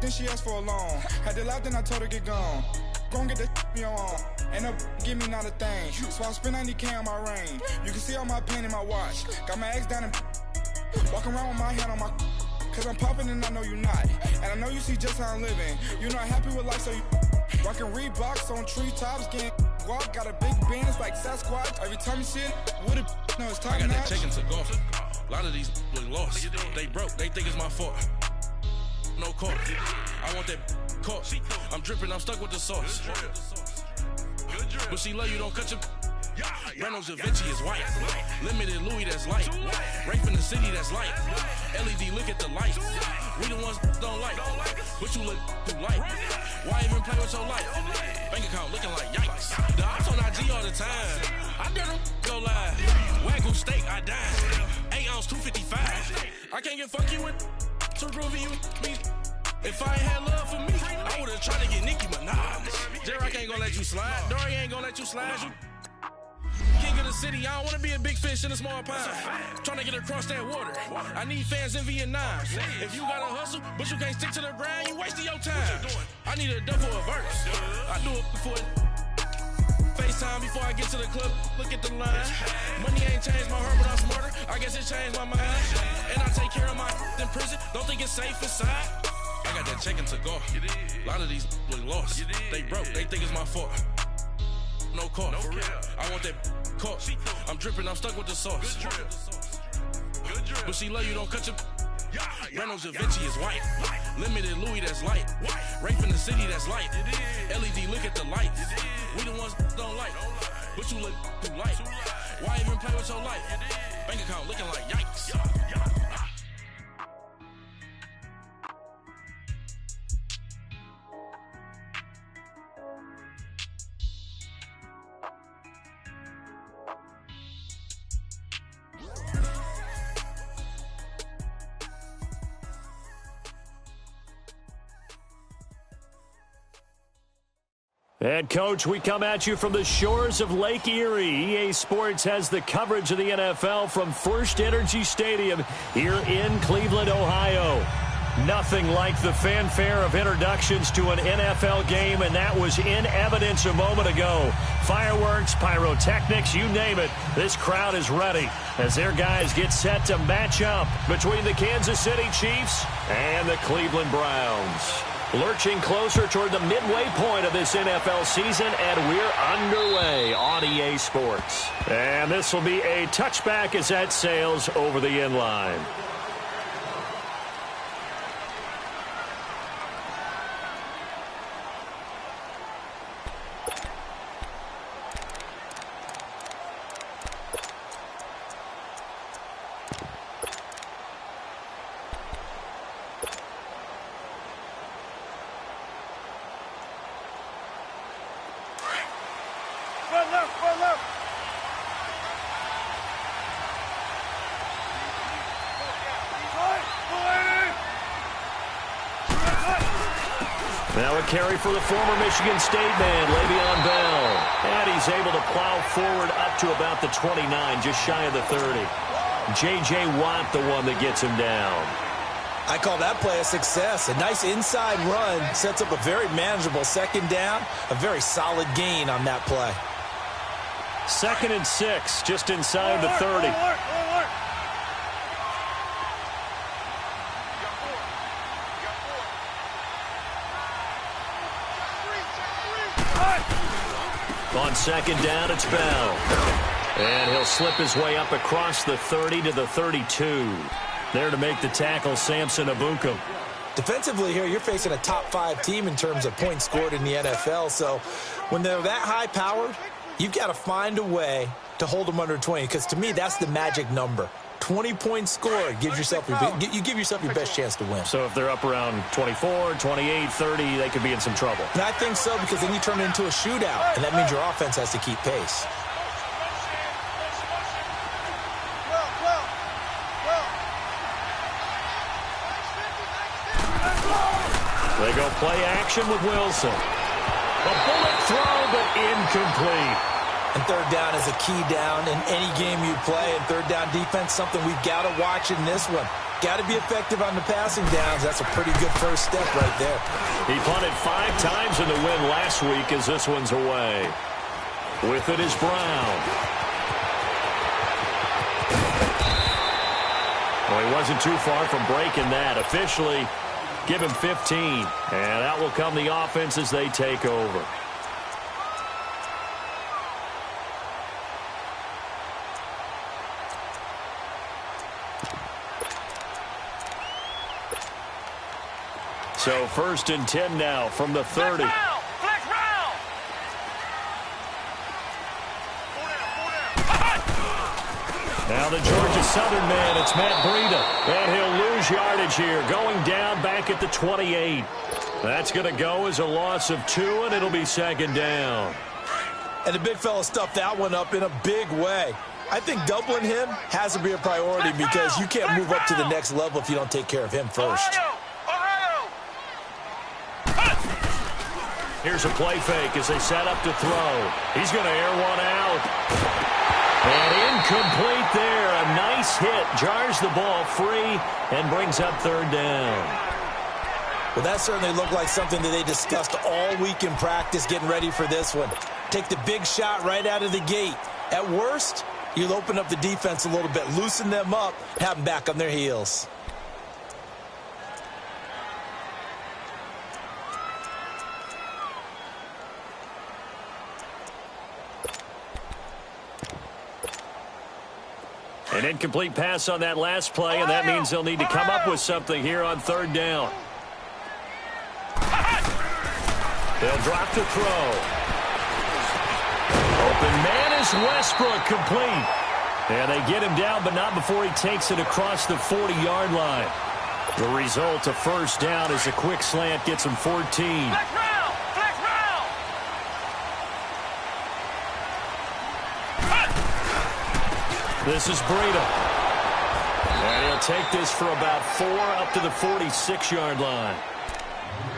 then she asked for a loan. Had to laugh, then I told her get gone. Gon' get that me on. Ain't no give me not a thing. So I spend 90K on my ring. You can see all my pain in my watch. Got my ex down and walking around with my hand on my. Cause I'm popping and I know you not. And I know you see just how I'm living. You're not happy with life, so you rockin' Reeboks on treetops, getting walk. Got a big Benz like Sasquatch. Every time you see it, with it, no, it's time. I got that chicken to golf. A lot of these look lost. They broke, they think it's my fault. No court. I want that court. I'm dripping, I'm stuck with the sauce. But she love you, don't cut your. Reynolds Da Vinci is white. Limited Louis, that's light. Rape in the city, that's light. LED, look at the light. We the ones don't like. But you look too light. Why even play with your life? Bank account looking like yikes. The ops on IG all the time. I dare them go live. Wagyu steak, I died. 8 ounce, 255. I can't get fuck you with to prove you me. If I ain't had love for me, I would've tried to get Nicki Minaj. J-Rock ain't gonna let you slide. Dory ain't gonna let you slide. You king of the city, I don't wanna be a big fish in a small pond. Trying to get across that water. I need fans in Vietnam. If you gotta hustle, but you can't stick to the grind, you wasting your time. I need a double a verse. I do it before FaceTime before I get to the club. Look at the line. Money ain't changed my heart, but I'm smarter. I guess it changed my mind. And I take care of my in prison. Don't think it's safe inside. I got that chicken to go. A lot of these look lost. They broke, they think it's my fault. No court. I want that court. I'm dripping, I'm stuck with the sauce. But she love you, don't cut your. Reynolds Da Vinci is white. Limited Louis, that's light. Rape in the city, that's light. LED, look at the lights. We the ones don't like. But you look too light. Why even play with your life? Bank account looking like yikes. And, Coach, we come at you from the shores of Lake Erie. EA Sports has the coverage of the NFL from First Energy Stadium here in Cleveland, Ohio. Nothing like the fanfare of introductions to an NFL game, and that was in evidence a moment ago. Fireworks, pyrotechnics, you name it. This crowd is ready as their guys get set to match up between the Kansas City Chiefs and the Cleveland Browns. Lurching closer toward the midway point of this NFL season, and we're underway on EA Sports. And this will be a touchback as that sails over the end line. Now a carry for the former Michigan State man, Le'Veon Bell. And he's able to plow forward up to about the 29, just shy of the 30. J.J. Watt, the one that gets him down. I call that play a success. A nice inside run sets up a very manageable second down. A very solid gain on that play. 2nd and 6, just inside the 30. On 2nd down, it's Bell. And he'll slip his way up across the 30 to the 32. There to make the tackle, Samson Ebukam. Defensively here, you're facing a top-5 team in terms of points scored in the NFL. So when they're that high-powered, you've got to find a way to hold them under 20. Because to me, that's the magic number. 20 points scored, you give yourself your best chance to win. So if they're up around 24, 28, 30, they could be in some trouble. And I think so, because then you turn it into a shootout, and that means your offense has to keep pace. They go play action with Wilson. A bullet throw, but incomplete. And third down is a key down in any game you play. And third down defense, something we've got to watch in this one. Got to be effective on the passing downs. That's a pretty good first step right there. He punted 5 times in the win last week as this one's away. With it is Brown. Well, he wasn't too far from breaking that. Officially, give him 15. And that will come the offense as they take over. So 1st and 10 now from the 30. Now the Georgia Southern man, it's Matt Breida. And he'll lose yardage here, going down back at the 28. That's going to go as a loss of 2, and it'll be 2nd down. And the big fella stuffed that one up in a big way. I think doubling him has to be a priority because you can't move up to the next level if you don't take care of him first. Here's a play fake as they set up to throw. He's going to air one out. And incomplete there. A nice hit. Jars the ball free and brings up 3rd down. Well, that certainly looked like something that they discussed all week in practice getting ready for this one. Take the big shot right out of the gate. At worst, you'll open up the defense a little bit, loosen them up, have them back on their heels. An incomplete pass on that last play, and that means they'll need to come up with something here on 3rd down. They'll drop the throw. Open man is Westbrook, complete. And they get him down, but not before he takes it across the 40-yard line. The result, a 1st down as a quick slant gets him 14. This is Breida. And he'll take this for about 4 up to the 46-yard line.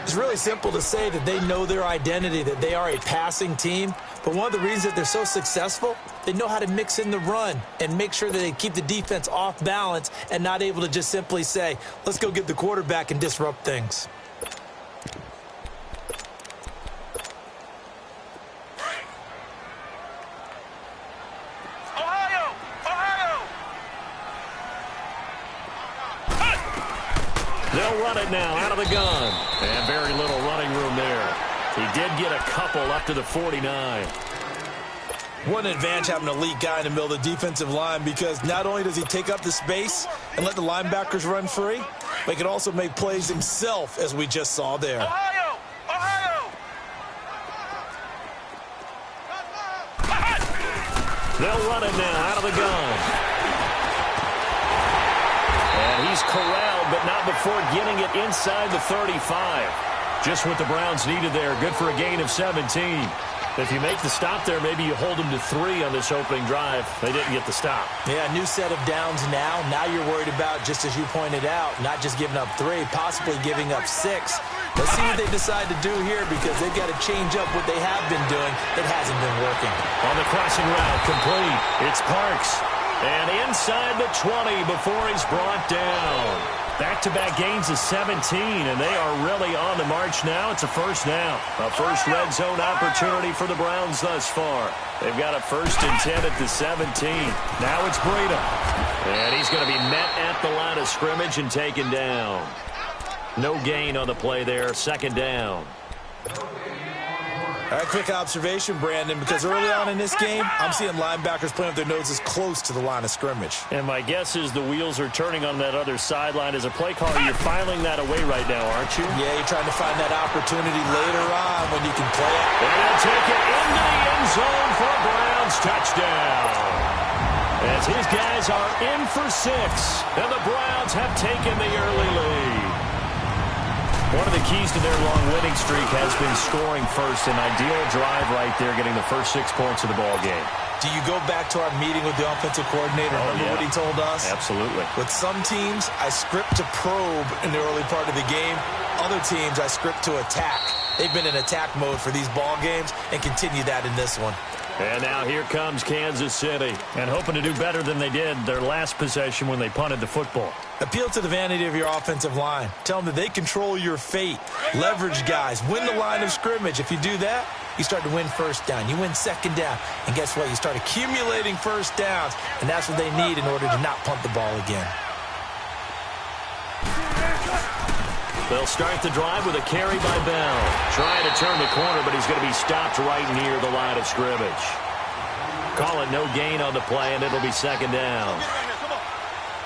It's really simple to say that they know their identity, that they are a passing team. But one of the reasons that they're so successful, they know how to mix in the run and make sure that they keep the defense off balance and not able to just simply say, let's go get the quarterback and disrupt things. They'll run it now out of the gun. And very little running room there. He did get a couple up to the 49. What an advantage having an elite guy in the middle of the defensive line, because not only does he take up the space and let the linebackers run free, but he can also make plays himself, as we just saw there. Ohio! They'll run it now out of the gun. And he's corralled, but not before getting it inside the 35. Just what the Browns needed there. Good for a gain of 17. If you make the stop there, maybe you hold them to 3 on this opening drive. They didn't get the stop. Yeah, new set of downs now. Now you're worried about, just as you pointed out, not just giving up 3, possibly giving up 6. Let's see what they decide to do here, because they've got to change up what they have been doing. It hasn't been working. On the crossing route, complete. It's Parks. And inside the 20 before he's brought down. Back-to-back gains of 17, and they are really on the march now. It's a 1st down. A first red zone opportunity for the Browns thus far. They've got a 1st and 10 at the 17. Now it's Breida. And he's going to be met at the line of scrimmage and taken down. No gain on the play there. 2nd down. All right, quick observation, Brandon, because early on in this game, I'm seeing linebackers playing with their noses close to the line of scrimmage. And my guess is the wheels are turning on that other sideline. As a play caller, you're filing that away right now, aren't you? Yeah, you're trying to find that opportunity later on when you can play it. And they'll take it into the end zone for a Browns touchdown. As his guys are in for 6, and the Browns have taken the early lead. One of the keys to their long winning streak has been scoring first. An ideal drive right there, getting the first 6 points of the ball game. Do you go back to our meeting with the offensive coordinator? Remember what he told us? Absolutely. With some teams, I script to probe in the early part of the game. Other teams, I script to attack. They've been in attack mode for these ball games and continue that in this one. And now here comes Kansas City. And hoping to do better than they did their last possession when they punted the football. Appeal to the vanity of your offensive line. Tell them that they control your fate. Leverage guys. Win the line of scrimmage. If you do that, you start to win first down. You win second down. And guess what? You start accumulating first downs. And that's what they need in order to not punt the ball again. They'll start the drive with a carry by Bell. Trying to turn the corner, but he's going to be stopped right near the line of scrimmage. Call it no gain on the play, and it'll be second down.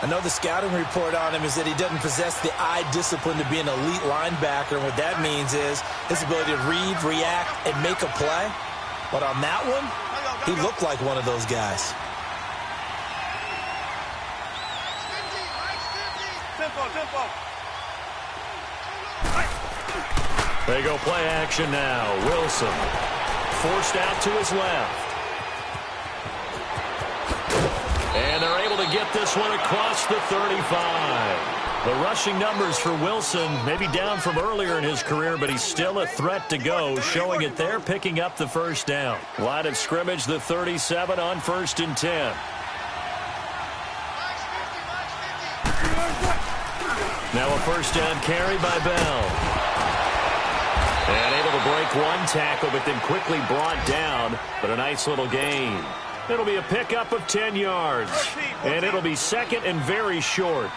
I know the scouting report on him is that he doesn't possess the eye discipline to be an elite linebacker. And what that means is his ability to read, react, and make a play. But on that one, he looked like one of those guys. Tempo. They go play action now. Wilson forced out to his left. And they're able to get this one across the 35. The rushing numbers for Wilson maybe down from earlier in his career, but he's still a threat to go, showing it there, picking up the first down. Line of scrimmage, the 37 on 1st and 10. Now a first down carry by Bell. And able to break one tackle, but then quickly brought down. But a nice little gain. It'll be a pickup of 10 yards. And it'll be second and very short.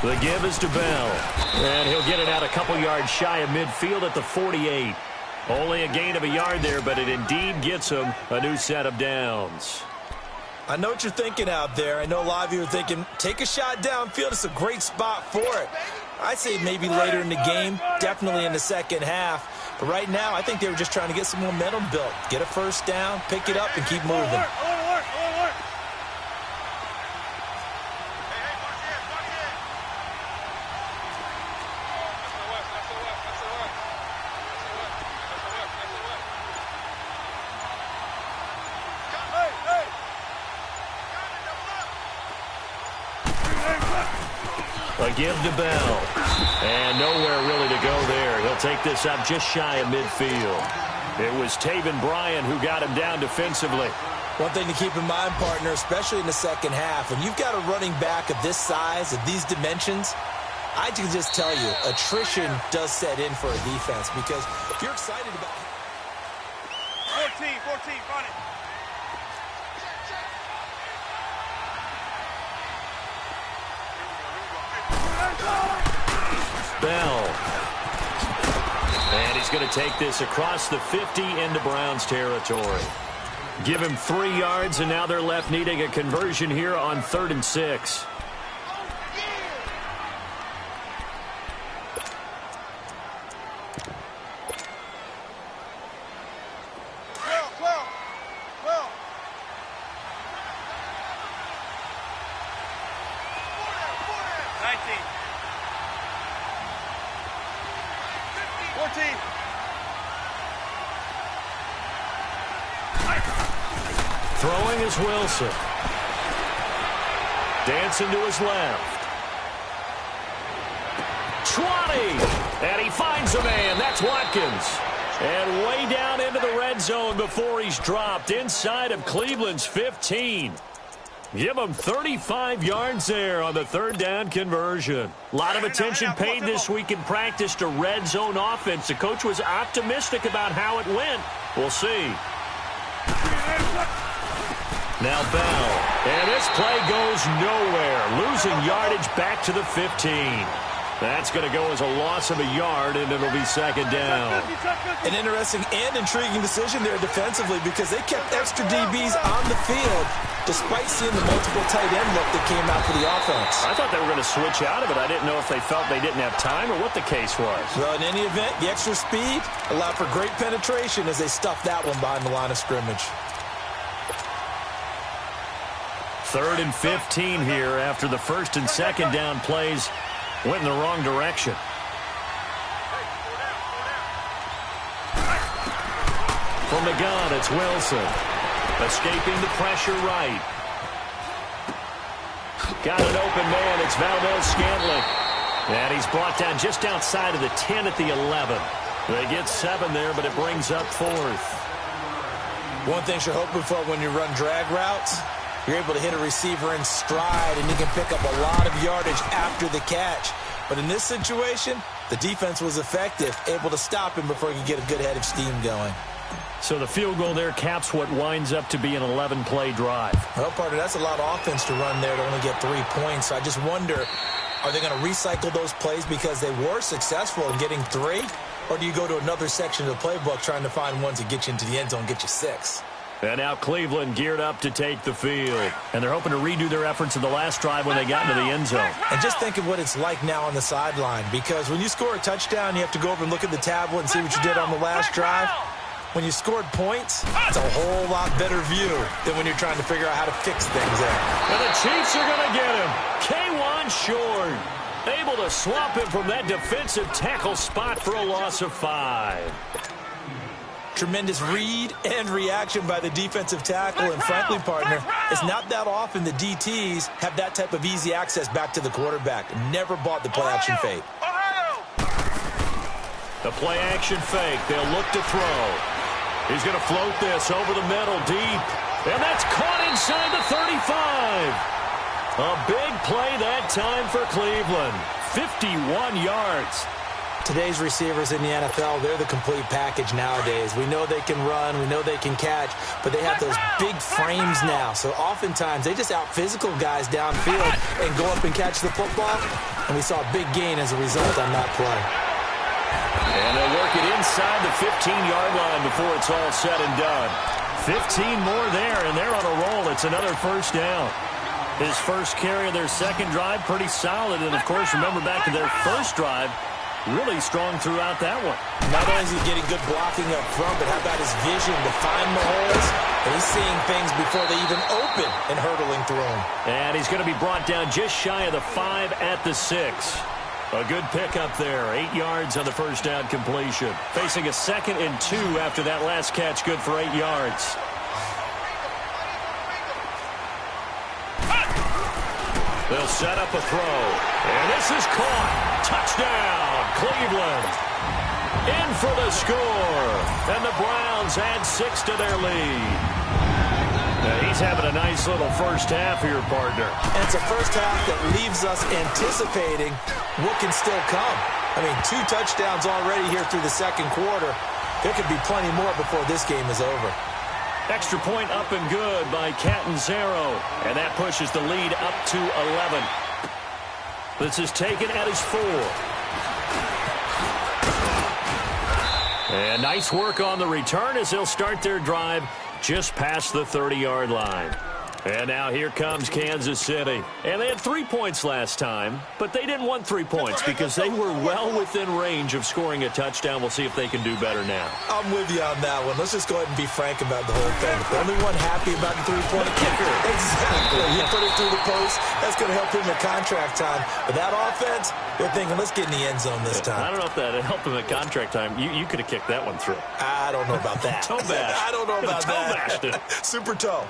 The give is to Bell. And he'll get it out a couple yards shy of midfield at the 48. Only a gain of a yard there, but it indeed gets him a new set of downs. I know what you're thinking out there. I know a lot of you are thinking, take a shot downfield. It's a great spot for it. I'd say maybe later in the game, definitely in the second half. But right now, I think they were just trying to get some momentum built. Get a first down, pick it up, and keep moving. A give to Bell. And nowhere really to go there. He'll take this up just shy of midfield. It was Taven Bryan who got him down defensively. One thing to keep in mind, partner, especially in the second half, when you've got a running back of this size, of these dimensions, I can just tell you, attrition does set in for a defense because if you're excited about it. 14, run it. Bell. And he's going to take this across the 50 into Browns territory. Give him 3 yards, and now they're left needing a conversion here on 3rd and 6. Throwing is Wilson. Dancing to his left. 20! And he finds a man. That's Watkins. And way down into the red zone before he's dropped inside of Cleveland's 15. Give him 35 yards there on the 3rd down conversion. A lot of attention paid this week in practice to red zone offense. The coach was optimistic about how it went. We'll see. Now Bell. And this play goes nowhere. Losing yardage back to the 15. That's going to go as a loss of a yard, and it'll be second down. An interesting and intriguing decision there defensively because they kept extra DBs on the field despite seeing the multiple tight end look that came out for the offense. I thought they were going to switch out of it. I didn't know if they felt they didn't have time or what the case was. Well, in any event, the extra speed allowed for great penetration as they stuffed that one behind the line of scrimmage. 3rd and 15 here after the 1st and 2nd down plays went in the wrong direction. From the gun, it's Wilson. Escaping the pressure right. Got an open man. It's Valdez-Scantling. And he's brought down just outside of the 10 at the 11. They get 7 there, but it brings up 4th. One thing you're hoping for when you run drag routes, you're able to hit a receiver in stride, and you can pick up a lot of yardage after the catch. But in this situation, the defense was effective, able to stop him before he could get a good head of steam going. So the field goal there caps what winds up to be an 11-play drive. Well, partner, that's a lot of offense to run there to only get 3 points. So I just wonder, are they going to recycle those plays because they were successful in getting 3? Or do you go to another section of the playbook trying to find ones that get you into the end zone and get you 6? And now Cleveland geared up to take the field. And they're hoping to redo their efforts in the last drive when they got into the end zone. And just think of what it's like now on the sideline. Because when you score a touchdown, you have to go over and look at the tablet and see what you did on the last drive. When you scored points, it's a whole lot better view than when you're trying to figure out how to fix things there. And the Chiefs are going to get him. K'Wan Short able to swap him from that defensive tackle spot for a loss of 5. Tremendous read and reaction by the defensive tackle. And frankly, partner, it's not that often the DTs have that type of easy access back to the quarterback. Never bought the play-action fake. The play-action fake. They'll look to throw. He's going to float this over the middle deep. And that's caught inside the 35. A big play that time for Cleveland. 51 yards. Today's receivers in the NFL, they're the complete package nowadays. We know they can run, we know they can catch, but they have those big frames now. So oftentimes they just out-physical guys downfield and go up and catch the football. And we saw a big gain as a result on that play. And they'll work it inside the 15-yard line before it's all said and done. 15 more there, and they're on a roll. It's another first down. His first carry of their second drive, pretty solid. And, of course, remember back to their first drive, really strong throughout that one. Not only is he getting good blocking up front, but how about his vision to find the holes? And he's seeing things before they even open and hurtling through them. And he's going to be brought down just shy of the 5 at the 6. A good pickup there. 8 yards on the first down completion. Facing a 2nd and 2 after that last catch, good for 8 yards. They'll set up a throw. And this is caught. Touchdown, Cleveland. In for the score. And the Browns add 6 to their lead. Now he's having a nice little first half here, partner. And it's a first half that leaves us anticipating what can still come. I mean, 2 touchdowns already here through the second quarter. There could be plenty more before this game is over. Extra point up and good by Catanzaro. And that pushes the lead up to 11. This is taken at his 4. And nice work on the return as they'll start their drive just past the 30-yard line. And now here comes Kansas City. And they had 3 points last time, but they didn't want 3 points because they were well within range of scoring a touchdown. We'll see if they can do better now. I'm with you on that one. Let's just go ahead and be frank about the whole thing. The only one happy about the three-point kicker. Exactly. You put it through the post. That's going to help him at contract time. But that offense, they're thinking, let's get in the end zone this time. I don't know if that helped him at contract time. You could have kicked that one through. I don't know about that. Toe bash. I don't know about toe that. bashed it. Super toe.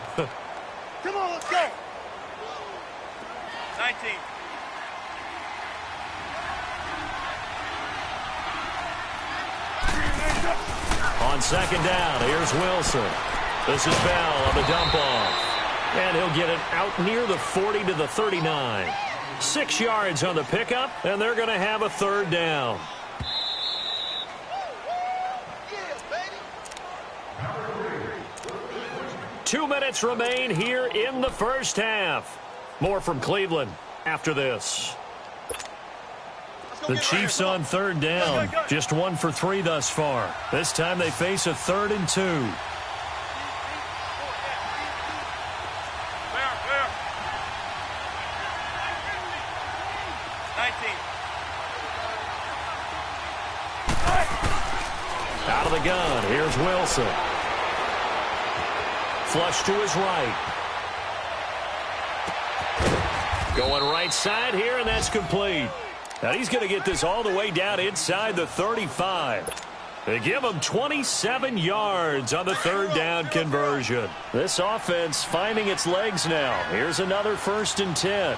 Come on, let's go. 19. On second down, here's Wilson. This is Bell on the dump off. And he'll get it out near the 40 to the 39. 6 yards on the pickup, and they're going to have a third down. Yeah, baby. 2 minutes remain here in the first half. More from Cleveland after this. The Chiefs on third down. Just 1 for 3 thus far. This time they face a 3rd and 2. Where? 19. Out of the gun, here's Wilson. Flush to his right. Going right side here, and that's complete. Now he's going to get this all the way down inside the 35. They give him 27 yards on the third down conversion. This offense finding its legs now. Here's another 1st and 10.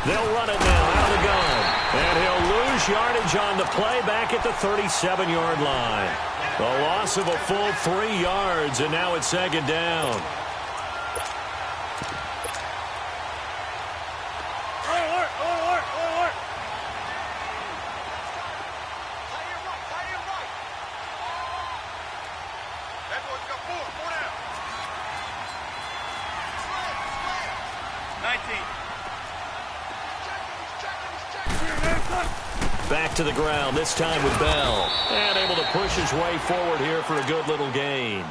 They'll run it now out of the gun. And he'll lose yardage on the play back at the 37-yard line. A loss of a full 3 yards, and now it's 2nd down. Back to the ground, this time with Bell. And able to push his way forward here for a good little gain.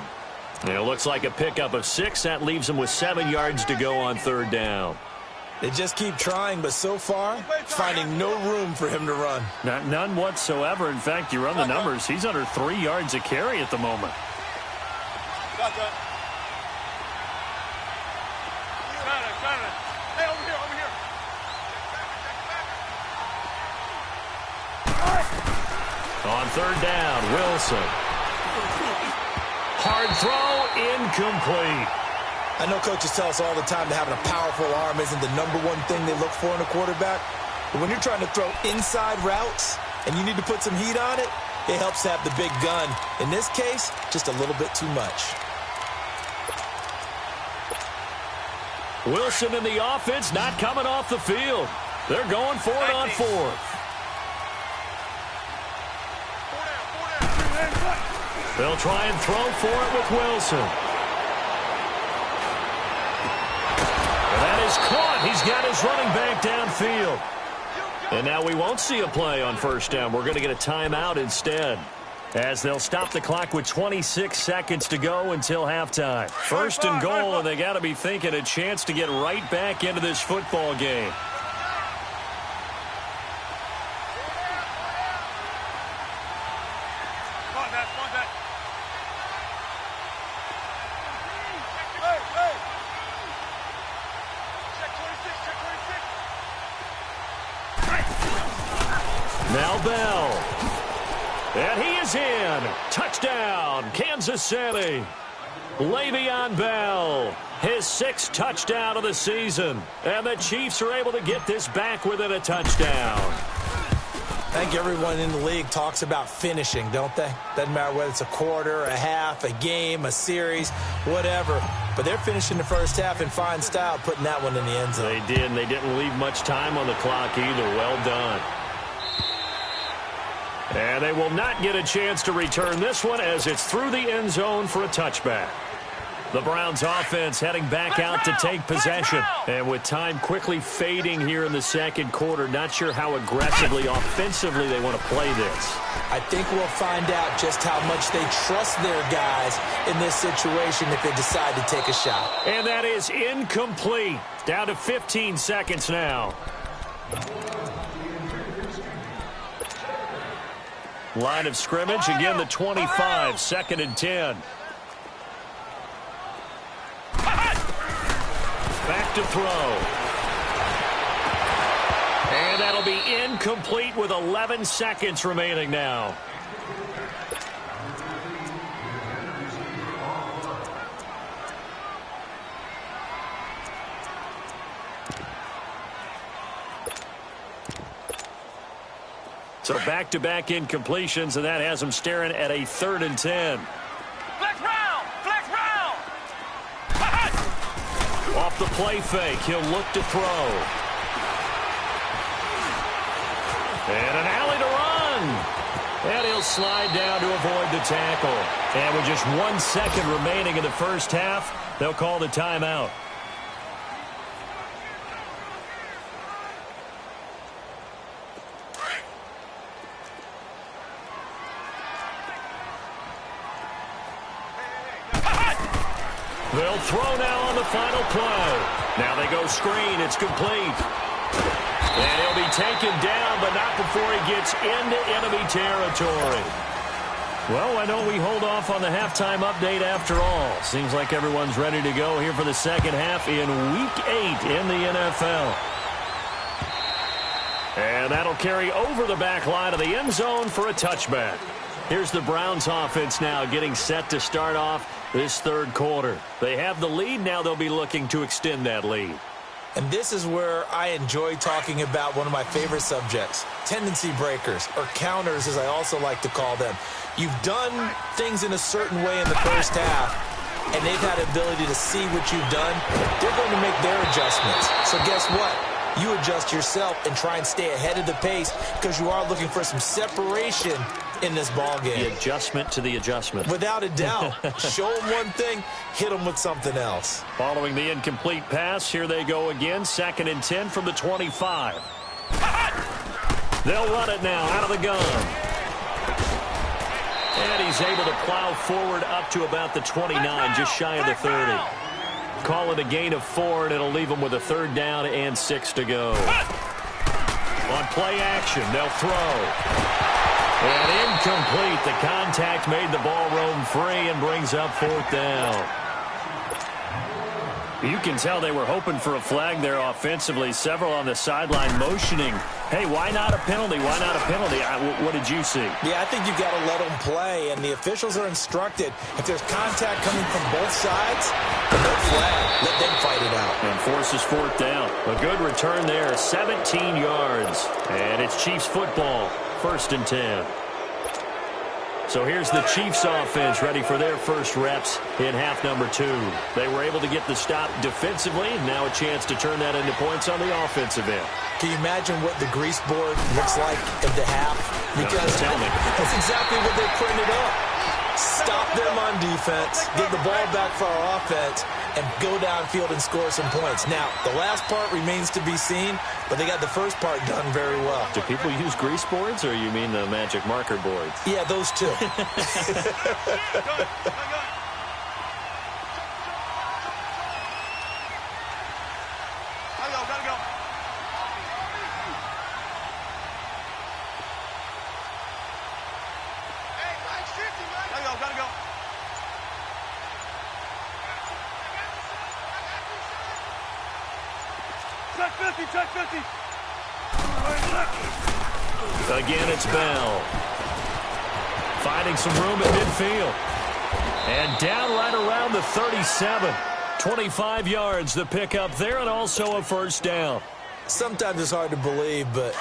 It looks like a pickup of 6. That leaves him with 7 yards to go on 3rd down. They just keep trying, but so far, finding no room for him to run. None whatsoever. In fact, you run the numbers. He's under 3 yards a carry at the moment. Hey, over here, over here. On 3rd down, Wilson. Hard throw, incomplete. I know coaches tell us all the time that having a powerful arm isn't the #1 thing they look for in a quarterback. But when you're trying to throw inside routes and you need to put some heat on it, it helps to have the big gun. In this case, just a little bit too much. Wilson and the offense not coming off the field. They're going for it on 4th. They'll try and throw for it with Wilson. And that is caught. He's got his running back downfield. And now we won't see a play on 1st down. We're going to get a timeout instead, as they'll stop the clock with 26 seconds to go until halftime. 1st and goal, and they got to be thinking a chance to get right back into this football game. Now Bell. And he is in. Touchdown, Kansas City. Le'Veon Bell, his 6th touchdown of the season. And the Chiefs are able to get this back within a touchdown. I think everyone in the league talks about finishing, don't they? Doesn't matter whether it's a quarter, a half, a game, a series, whatever. But they're finishing the 1st half in fine style, putting that one in the end zone. They did, and they didn't leave much time on the clock either. Well done. And they will not get a chance to return this one as it's through the end zone for a touchback. The Browns offense heading back out to take possession. And with time quickly fading here in the 2nd quarter, not sure how aggressively, offensively they want to play this. I think we'll find out just how much they trust their guys in this situation if they decide to take a shot. And that is incomplete. Down to 15 seconds now. Line of scrimmage, again the 25, 2nd and 10. Back to throw. And that'll be incomplete with 11 seconds remaining now. So back-to-back incompletions, and that has them staring at a 3rd and 10. Flex round! Flex round! Off the play fake, he'll look to throw. And an alley to run. And he'll slide down to avoid the tackle. And with just 1 second remaining in the 1st half, they'll call the timeout. They'll throw now on the final play. Now they go screen. It's complete. And he'll be taken down, but not before he gets into enemy territory. Well, why don't we hold off on the halftime update after all? Seems like everyone's ready to go here for the 2nd half in Week 8 in the NFL. And that'll carry over the back line of the end zone for a touchback. Here's the Browns offense now getting set to start off this third quarter. They have the lead. Now they'll be looking to extend that lead. And this is where I enjoy talking about one of my favorite subjects, tendency breakers, or counters as I also like to call them. You've done things in a certain way in the first half, and they've had the ability to see what you've done. They're going to make their adjustments. So guess what? You adjust yourself and try and stay ahead of the pace because you are looking for some separation in this ball game. The adjustment to the adjustment. Without a doubt. Show them one thing, hit them with something else. Following the incomplete pass, here they go again. 2nd and 10 from the 25. They'll run it now out of the gun. And he's able to plow forward up to about the 29, just shy of the 30. Call it a gain of 4, and it'll leave them with a 3rd down and 6 to go. On play action, they'll throw. And incomplete. The contact made the ball roam free and brings up 4th down. You can tell they were hoping for a flag there offensively. Several on the sideline motioning. Hey, why not a penalty? Why not a penalty? What did you see? Yeah, I think you've got to let them play, and the officials are instructed. If there's contact coming from both sides, no flag. Let them fight it out. And forces 4th down. A good return there, 17 yards. And it's Chiefs football, 1st and 10. So here's the Chiefs offense ready for their first reps in half number 2. They were able to get the stop defensively, and now a chance to turn that into points on the offensive end. Can you imagine what the grease board looks like at the half? Because tell me. that's exactly what they printed up. Stop them on defense, get the ball back for our offense, and go downfield and score some points. Now, the last part remains to be seen, but they got the first part done very well. Do people use grease boards, or you mean the magic marker boards? Yeah, those two. Gotta go. Gotta go. Check 50. Again, it's Bell. Finding some room at midfield. And down right around the 37. 25 yards the pickup there, and also a 1st down. Sometimes it's hard to believe, but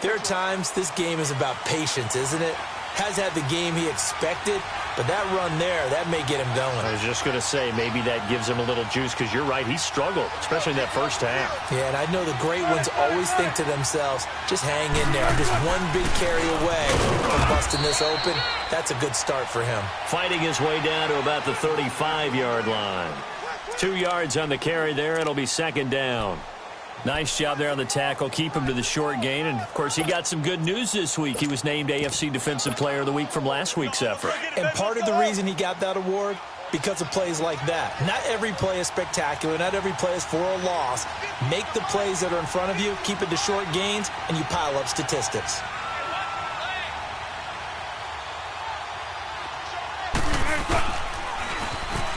there are times this game is about patience, isn't it? Has had the game he expected, but that run there, that may get him going. I was just going to say, maybe that gives him a little juice, because you're right, he struggled, especially in that first half. Yeah, and I know the great ones always think to themselves, just hang in there. I'm just one big carry away from busting this open. That's a good start for him. Fighting his way down to about the 35-yard line. 2 yards on the carry there. It'll be 2nd down. Nice job there on the tackle. Keep him to the short gain. And, of course, he got some good news this week. He was named AFC Defensive Player of the Week from last week's effort. And part of the reason he got that award, because of plays like that. Not every play is spectacular. Not every play is for a loss. Make the plays that are in front of you, keep it to short gains, and you pile up statistics.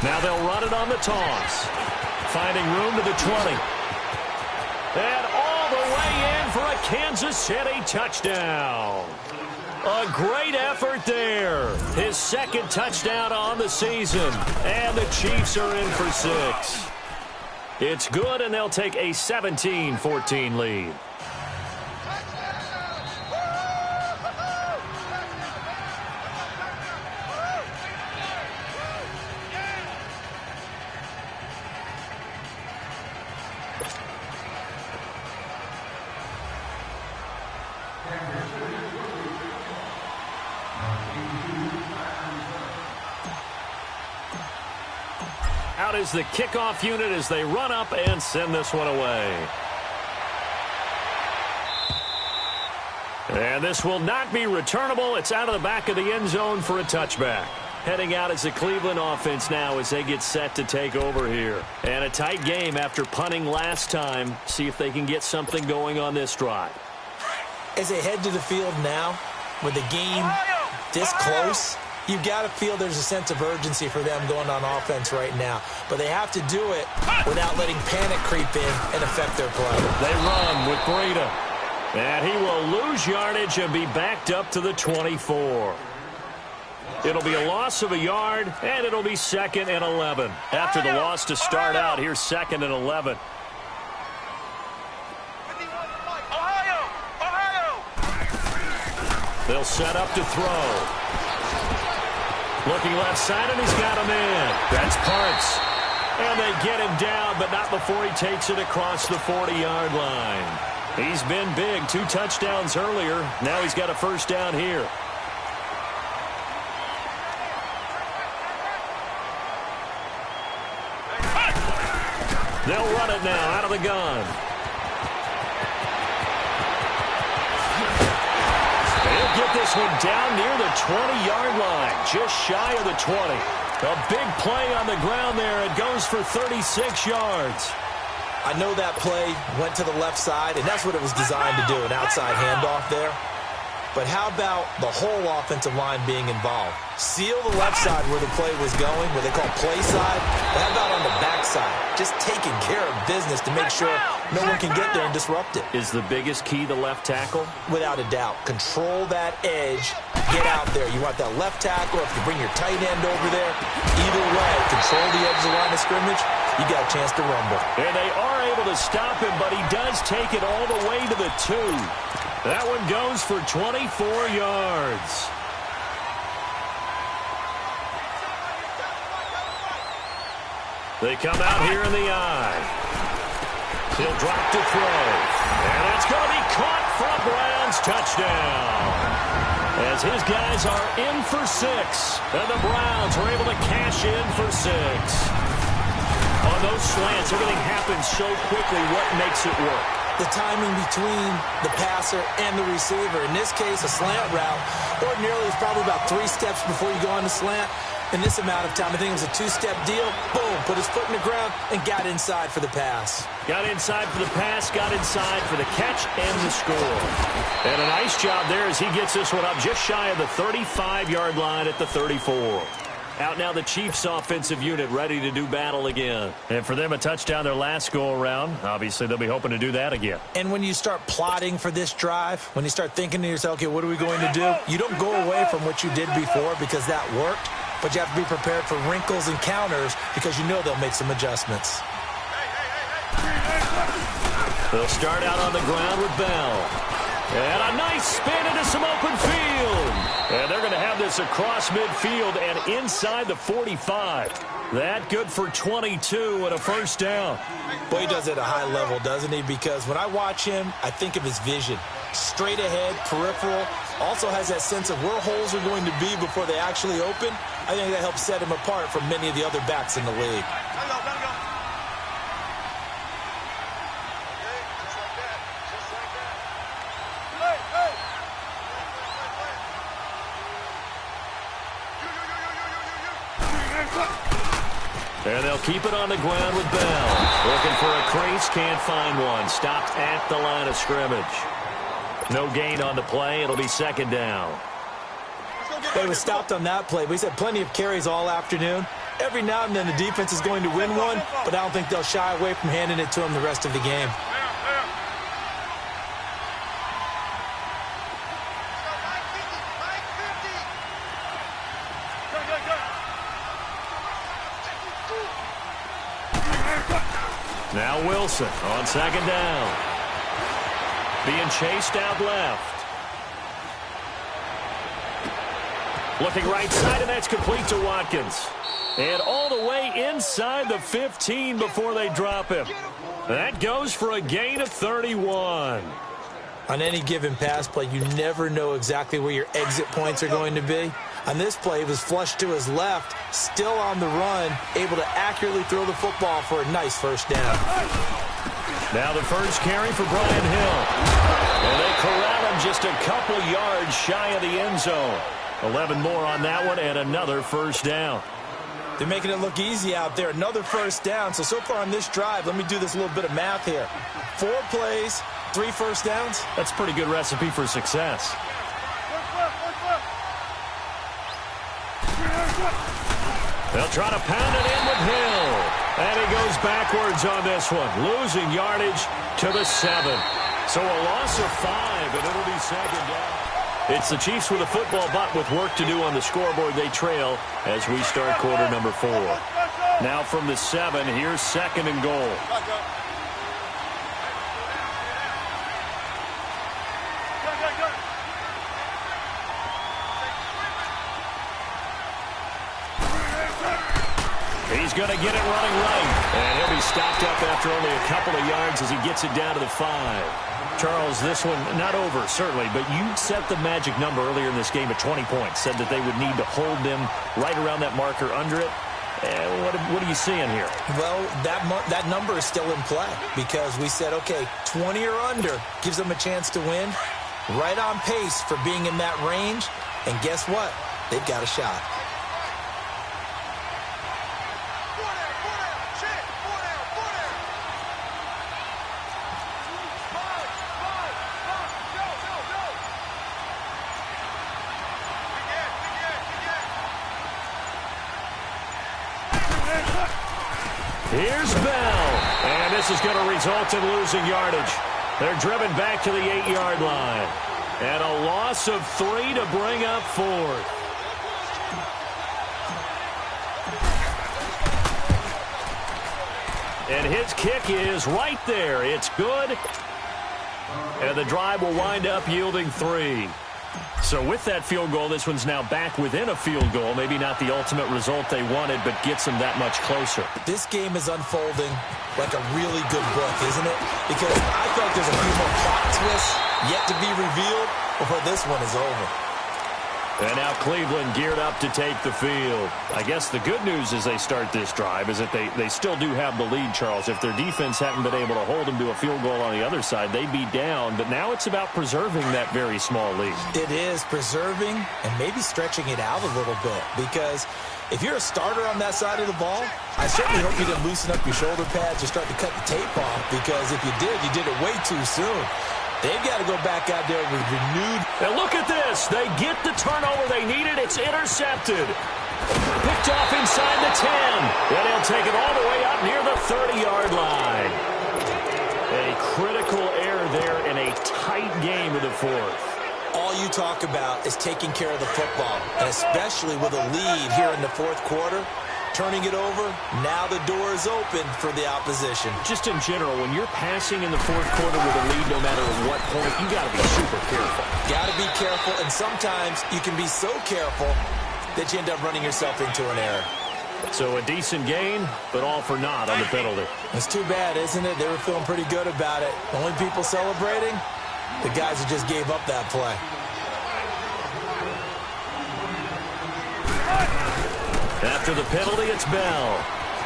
Now they'll run it on the toss. Finding room to the 20. And all the way in for a Kansas City touchdown. A great effort there. His 2nd touchdown on the season. And the Chiefs are in for 6. It's good, and they'll take a 17-14 lead. Out is the kickoff unit as they run up and send this one away. And this will not be returnable. It's out of the back of the end zone for a touchback. Heading out is the Cleveland offense now as they get set to take over here. And a tight game after punting last time. See if they can get something going on this drive. As they head to the field now, with the game this close, you've got to feel there's a sense of urgency for them going on offense right now. But they have to do it without letting panic creep in and affect their play. They run with Breida. And he will lose yardage and be backed up to the 24. It'll be a loss of a yard, and it'll be 2nd and 11. After the loss to start out, here's 2nd and 11. They'll set up to throw. Looking left side, and he's got him in. That's Parts. And they get him down, but not before he takes it across the 40-yard line. He's been big. 2 touchdowns earlier. Now he's got a first down here. They'll run it now out of the gun. They'll get this one down near the 20-yard line, just shy of the 20. A big play on the ground there. It goes for 36 yards. I know that play went to the left side, and that's what it was designed to do, an outside handoff there. But how about the whole offensive line being involved? Seal the left side where the play was going, what they call play side. But how about on the back side? Just taking care of business to make sure no one can get there and disrupt it. Is the biggest key the left tackle? Without a doubt. Control that edge. Get out there. You want that left tackle, or if you bring your tight end over there, either way, control the edge of the line of scrimmage, you got a chance to rumble. And they are able to stop him, but he does take it all the way to the 2. That one goes for 24 yards. They come out here in the eye. He'll drop to throw. And that's going to be caught for a Browns touchdown. As his guys are in for 6. And the Browns are able to cash in for 6. On those slants, everything happens so quickly. What makes it work? The timing between the passer and the receiver. In this case, a slant route. Ordinarily, it's probably about 3 steps before you go on the slant. In this amount of time, I think it was a 2-step deal. Boom, put his foot in the ground and got inside for the pass. Got inside for the pass, got inside for the catch and the score. And a nice job there as he gets this one up just shy of the 35-yard line at the 34. Out now the Chiefs offensive unit ready to do battle again. And for them, a touchdown their last go-around. Obviously, they'll be hoping to do that again. And when you start plotting for this drive, when you start thinking to yourself, okay, what are we going to do? You don't go away from what you did before because that worked, but you have to be prepared for wrinkles and counters because you know they'll make some adjustments. They'll start out on the ground with Bell. And a nice spin into some open field. And they're going to have this across midfield and inside the 45. That good for 22 and a first down. Boy, he does it at a high level, doesn't he? Because when I watch him, I think of his vision. Straight ahead, peripheral. Also has that sense of where holes are going to be before they actually open. I think that helps set him apart from many of the other backs in the league. And they'll keep it on the ground with Bell. Looking for a crease, can't find one. Stopped at the line of scrimmage. No gain on the play. It'll be second down. They was stopped on that play. We've had plenty of carries all afternoon. Every now and then the defense is going to win one, but I don't think they'll shy away from handing it to him the rest of the game. Now Wilson on second down. Being chased out left. Looking right side, and that's complete to Watkins. And all the way inside the 15 before they drop him. That goes for a gain of 31. On any given pass play, you never know exactly where your exit points are going to be. On this play, he was flushed to his left, still on the run, able to accurately throw the football for a nice first down. Now the first carry for Brian Hill. And they corral him just a couple yards shy of the end zone. 11 more on that one and another first down. They're making it look easy out there. Another first down. So far on this drive, let me do this little bit of math here. 4 plays, 3 first downs. That's a pretty good recipe for success. They'll try to pound it in with Hill. And he goes backwards on this one, losing yardage to the 7. So a loss of 5, and it'll be second down. It's the Chiefs with a football, but with work to do on the scoreboard, they trail as we start quarter number 4. Now from the 7, here's second and goal. He's going to get it running right. And he'll be stopped up after only a couple of yards as he gets it down to the 5. Charles, this one not over, certainly, but you set the magic number earlier in this game at 20 points. Said that they would need to hold them right around that marker under it. What are you seeing here? Well, that number is still in play because we said, okay, 20 or under gives them a chance to win. Right on pace for being in that range. And guess what? They've got a shot. Here's Bell, and this is going to result in losing yardage. They're driven back to the 8-yard line, and a loss of 3 to bring up 4th. And his kick is right there. It's good, and the drive will wind up yielding 3. So with that field goal, this one's now back within a field goal. Maybe not the ultimate result they wanted, but gets them that much closer. This game is unfolding like a really good book, isn't it? Because I feel like there's a few more plot twists yet to be revealed before this one is over. And now Cleveland geared up to take the field. I guess the good news as they start this drive is that they still do have the lead, Charles. If their defense hadn't been able to hold them to a field goal on the other side, they'd be down. But now it's about preserving that very small lead. It is preserving and maybe stretching it out a little bit. Because if you're a starter on that side of the ball, I certainly hope you didn't loosen up your shoulder pads or start to cut the tape off. Because if you did it way too soon. They've got to go back out there with renewed. And look at this. They get the turnover they needed. It's intercepted. Picked off inside the 10. And he'll take it all the way up near the 30-yard line. A critical error there in a tight game of the 4th. All you talk about is taking care of the football, and especially with a lead here in the 4th quarter. Turning it over, now the door is open for the opposition. Just in general, when you're passing in the 4th quarter with a lead, no matter at what point, you got to be super careful. Got to be careful, and sometimes you can be so careful that you end up running yourself into an error. So a decent gain, but all for naught on the penalty. It's too bad, isn't it? They were feeling pretty good about it. The only people celebrating, the guys who just gave up that play. After the penalty, it's Bell.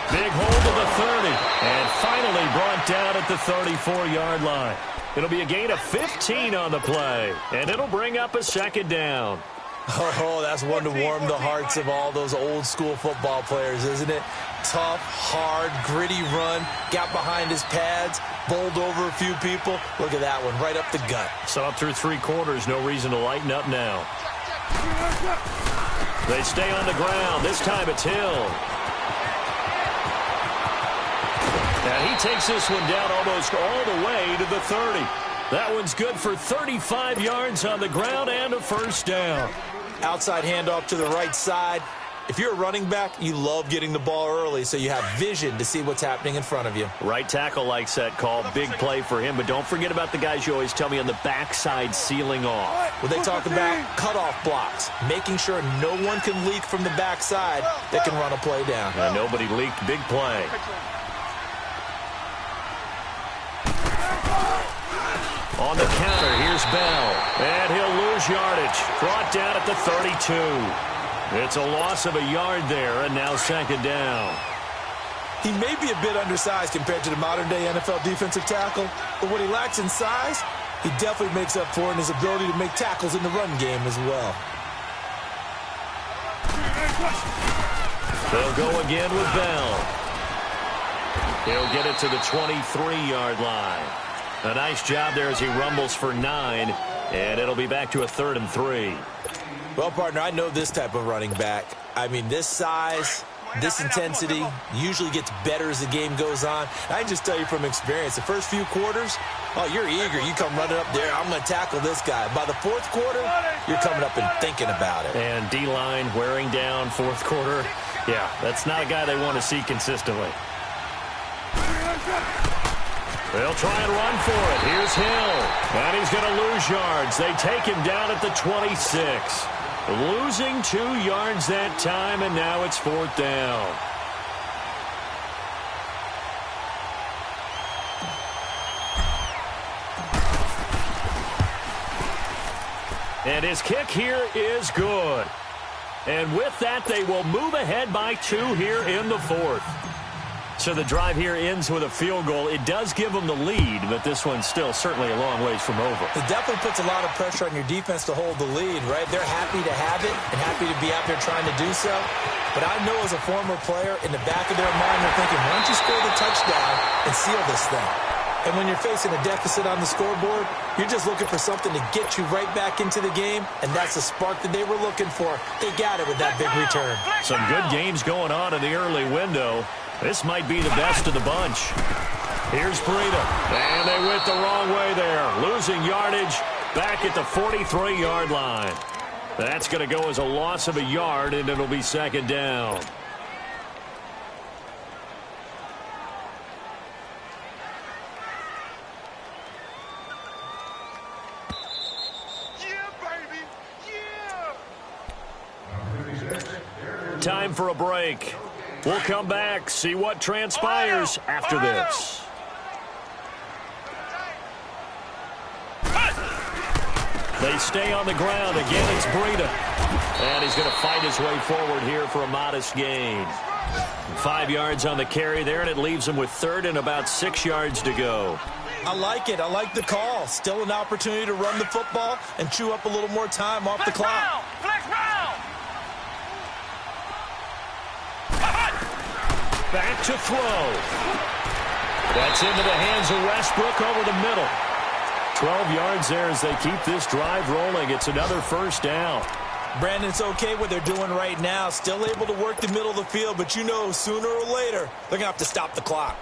Big hold of the 30. And finally brought down at the 34-yard line. It'll be a gain of 15 on the play. And it'll bring up a second down. Oh, that's one to warm the hearts of all those old-school football players, isn't it? Tough, hard, gritty run. Got behind his pads. Bowled over a few people. Look at that one, right up the gut. So up through 3 quarters, no reason to lighten up now. They stay on the ground. This time it's Hill. And he takes this one down almost all the way to the 30. That one's good for 35 yards on the ground and a first down. Outside handoff to the right side. If you're a running back, you love getting the ball early so you have vision to see what's happening in front of you. Right tackle likes that call. Big play for him. But don't forget about the guys you always tell me on the backside sealing off. Well, they talk about cutoff blocks, making sure no one can leak from the backside that can run a play down. Nobody leaked. Big play. On the counter, here's Bell. And he'll lose yardage. Brought down at the 32. It's a loss of a yard there, and now second down. He may be a bit undersized compared to the modern-day NFL defensive tackle, but what he lacks in size, he definitely makes up for in his ability to make tackles in the run game as well. They'll go again with Bell. He'll get it to the 23-yard line. A nice job there as he rumbles for 9, and it'll be back to a 3rd and 3. Well, partner, I know this type of running back. I mean, this size, This intensity usually gets better as the game goes on. I can just tell you from experience, the first few quarters, oh, you're eager. You come running up there, I'm going to tackle this guy. By the fourth quarter, you're coming up and thinking about it. And D-line wearing down fourth quarter. Yeah, that's not a guy they want to see consistently. They'll try and run for it. Here's Hill. And he's going to lose yards. They take him down at the 26. Losing 2 yards that time, and now it's 4th down. And his kick here is good. And with that, they will move ahead by 2 here in the 4th. So the drive here ends with a field goal. It does give them the lead, but this one's still certainly a long ways from over. It definitely puts a lot of pressure on your defense to hold the lead, right? They're happy to have it and happy to be out there trying to do so. But I know as a former player, in the back of their mind, they're thinking, why don't you score the touchdown and seal this thing? And when you're facing a deficit on the scoreboard, you're just looking for something to get you right back into the game, and that's the spark that they were looking for. They got it with that big return. Some good games going on in the early window. This might be the best of the bunch. Here's Breida. And they went the wrong way there. Losing yardage back at the 43-yard line. That's going to go as a loss of a yard, and it'll be 2nd down. Time for a break. We'll come back, see what transpires after this. They stay on the ground. Again, it's Breida. And he's going to fight his way forward here for a modest gain. 5 yards on the carry there, and it leaves him with 3rd and about 6 yards to go. I like it. I like the call. Still an opportunity to run the football and chew up a little more time off the clock. Flex round. Back to throw. That's into the hands of Westbrook over the middle. 12 yards there as they keep this drive rolling. It's another 1st down. Brandon, it's okay what they're doing right now. Still able to work the middle of the field, but you know sooner or later they're going to have to stop the clock.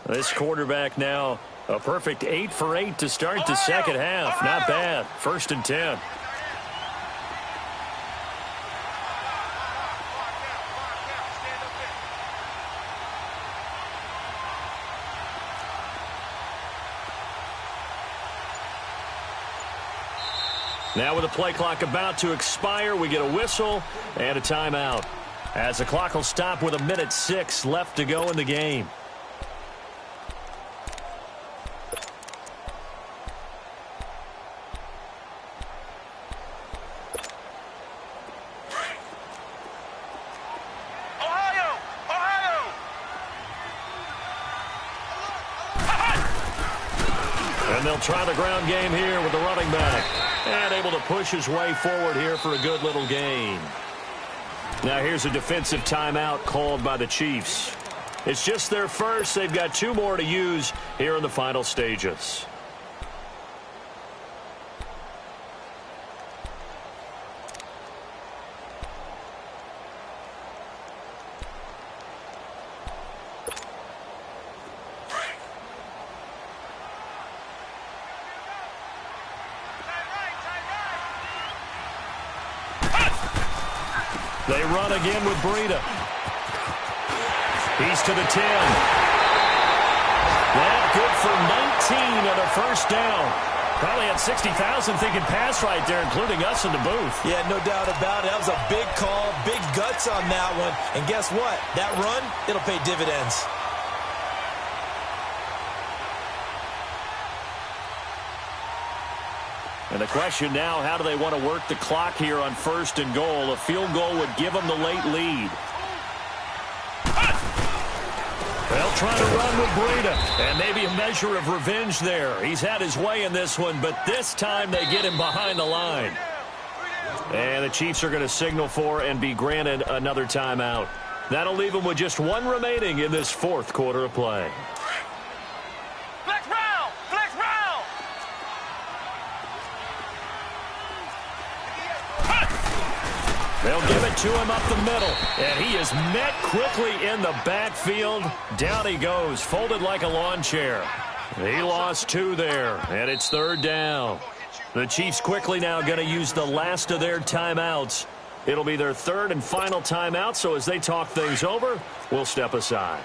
This quarterback now a perfect 8 for 8 to start the second half. Not bad. 1st and 10. Now with the play clock about to expire, we get a whistle and a timeout. As the clock will stop with 1:06 left to go in the game. And they'll try the ground game here with the running back. And able to push his way forward here for a good little gain. Now here's a defensive timeout called by the Chiefs. It's just their first. They've got 2 more to use here in the final stages. They run again with Breida. He's to the 10. Well, good for 19 and a 1st down. Probably had 60,000 thinking pass right there, including us in the booth. Yeah, no doubt about it. That was a big call, big guts on that one. And guess what? That run, it'll pay dividends. And the question now, how do they want to work the clock here on 1st and goal? A field goal would give them the late lead. They'll try to run with Breida. And maybe a measure of revenge there. He's had his way in this one, but this time they get him behind the line. And the Chiefs are going to signal for and be granted another timeout. That'll leave them with just 1 remaining in this 4th quarter of play. They'll give it to him up the middle, and he is met quickly in the backfield. Down he goes, folded like a lawn chair. He lost 2 there, and it's 3rd down. The Chiefs quickly now going to use the last of their timeouts. It'll be their 3rd and final timeout, so as they talk things over, we'll step aside.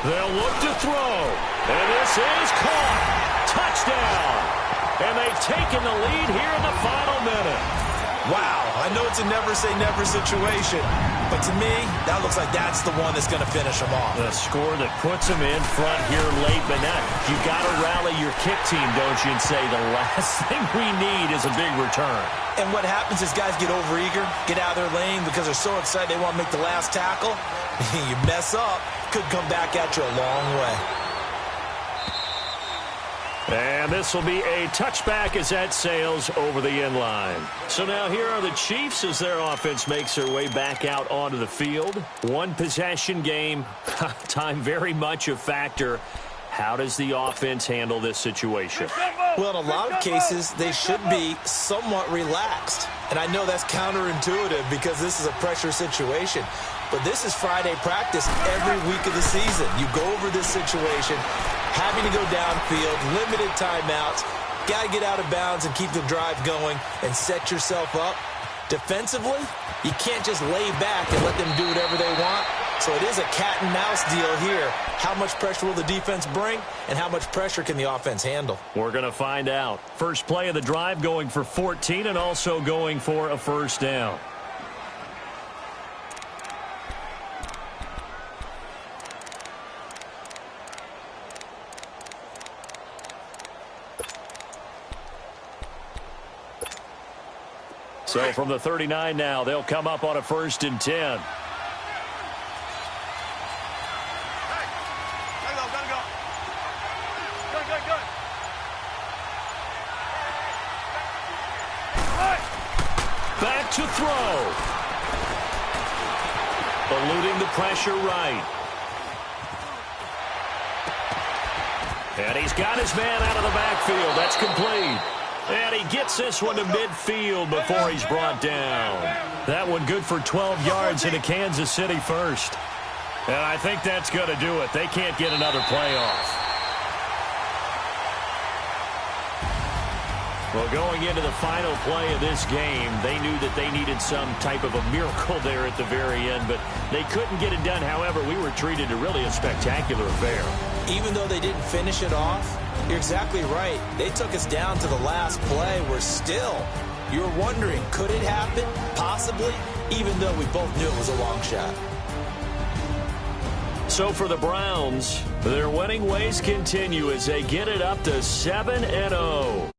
They'll look to throw, and this is caught. Touchdown! And they've taken the lead here in the final minute. Wow, I know it's a never-say-never situation, but to me, that looks like that's the one that's going to finish them off. The score that puts them in front here late, but now you got to rally your kick team, don't you, and say the last thing we need is a big return. And what happens is guys get overeager, get out of their lane because they're so excited they want to make the last tackle. You mess up, could come back at you a long way. And this will be a touchback as that sails over the end line. So now here are the Chiefs as their offense makes their way back out onto the field. 1 possession game. Time very much a factor. How does the offense handle this situation? Well, in a lot of cases, they should be somewhat relaxed. And I know that's counterintuitive because this is a pressure situation. But this is Friday practice every week of the season. You go over this situation, having to go downfield, limited timeouts, got to get out of bounds and keep the drive going and set yourself up. Defensively, you can't just lay back and let them do whatever they want. So it is a cat and mouse deal here. How much pressure will the defense bring, and how much pressure can the offense handle? We're going to find out. First play of the drive going for 14 and also going for a 1st down. So from the 39 now, they'll come up on a 1st and 10. Back to throw. Eluding the pressure right. And he's got his man out of the backfield. That's complete. And he gets this one to midfield before he's brought down. That one good for 12 yards in a Kansas City first. And I think that's going to do it. They can't get another play off. Well, going into the final play of this game, they knew that they needed some type of a miracle there at the very end, but they couldn't get it done. However, we were treated to really a spectacular affair. Even though they didn't finish it off, you're exactly right. They took us down to the last play. We're still, you're wondering, could it happen? Possibly, even though we both knew it was a long shot. So for the Browns, their winning ways continue as they get it up to 7-0.